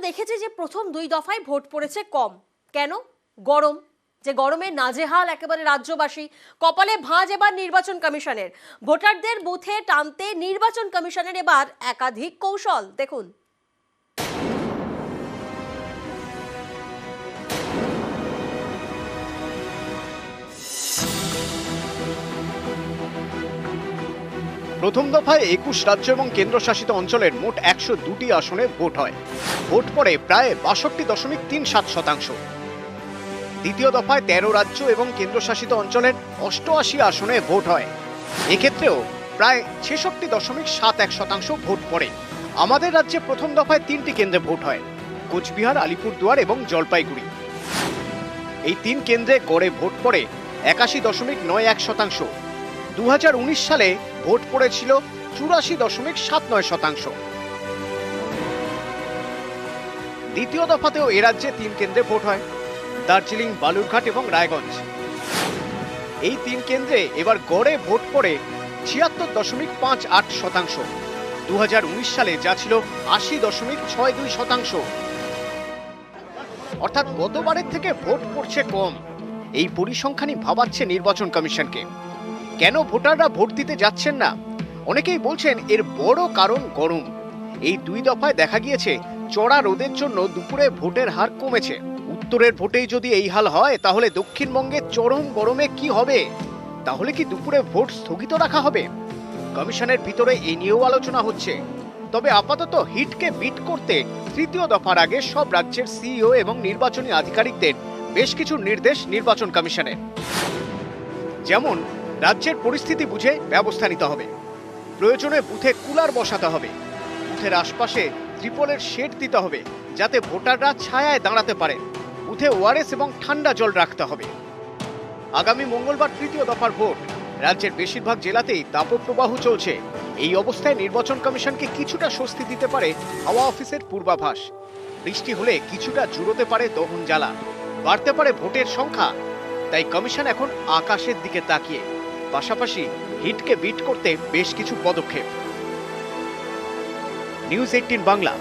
দেখেছি যে প্রথম 2 দফায় ভোট পড়েছে কম। কেন? গরম, যে গরমে নাজেহাল একেবারে রাজ্যবাসী। কপালে ভাঁজ এবার নির্বাচন কমিশনের। ভোটারদের বুথে টানতে নির্বাচন কমিশনের এবার একাধিক কৌশল দেখুন। প্রথম দফায় 21 রাজ্য এবং কেন্দ্রশাসিত অঞ্চলের মোট 102টি আসনে ভোট হয়। ভোট পড়ে প্রায় 62.37%। দ্বিতীয় দফায় 13 রাজ্য এবং কেন্দ্রশাসিত অঞ্চলের 88 আসনে ভোট হয়। এক্ষেত্রেও প্রায় 66.71% ভোট পড়ে। আমাদের রাজ্যে প্রথম দফায় 3টি কেন্দ্রে ভোট হয়, কোচবিহার, আলিপুরদুয়ার এবং জলপাইগুড়ি। এই 3 কেন্দ্রে গড়ে ভোট পড়ে 81.91%। 2019 সালে ভোট পড়েছিল 84.79%। দ্বিতীয় দফাতেও এ রাজ্যে 3 কেন্দ্রে ভোট হয়, দার্জিলিং, বালুরঘাট এবং রায়গঞ্জ। এই 3 কেন্দ্রে এবার গড়ে ভোট পড়ে 76.58%। 2019 সালে যা ছিল 80.62%। অর্থাৎ গতবারের থেকে ভোট পড়ছে কম। এই পরিসংখ্যানই ভাবাচ্ছে নির্বাচন কমিশনকে। কেন ভোটাররা ভোট দিতে যাচ্ছেন না? অনেকেই বলছেন এর বড় কারণ গরম। এই 2 দফায় দেখা গিয়েছে চড়া রোদের জন্য দুপুরে ভোটের হার কমেছে। উত্তরের ভোটেই যদি এই হাল হয়, তাহলে দক্ষিণবঙ্গে চরম গরমে কি হবে? তাহলে কি দুপুরে ভোট স্থগিত রাখা হবে? কমিশনের ভিতরে এই নিয়েও আলোচনা হচ্ছে। তবে আপাতত হিটকে বিট করতে তৃতীয় দফার আগে সব রাজ্যের সিইও এবং নির্বাচনী আধিকারিকদের বেশ কিছু নির্দেশ নির্বাচন কমিশনের। যেমন, রাজ্যের পরিস্থিতি বুঝে ব্যবস্থা নিতে হবে। প্রয়োজনে বুথে কুলার বসাতে হবে। বুথের আশপাশে ত্রিপলের শেড দিতে হবে, যাতে ভোটাররা ছায়ায় দাঁড়াতে পারে। বুথে ওআরএস এবং ঠান্ডা জল রাখতে হবে। আগামী মঙ্গলবার তৃতীয় দফার ভোট। রাজ্যের বেশিরভাগ জেলাতেই তাপপ্রবাহ চলছে। এই অবস্থায় নির্বাচন কমিশনকে কিছুটা স্বস্তি দিতে পারে হাওয়া অফিসের পূর্বাভাস। বৃষ্টি হলে কিছুটা জুড়োতে পারে দহন জ্বালা, বাড়তে পারে ভোটের সংখ্যা। তাই কমিশন এখন আকাশের দিকে তাকিয়ে, পাশাপাশি হিটকে বিট করতে বেশ কিছু পদক্ষেপ। নিউজ 18 বাংলা।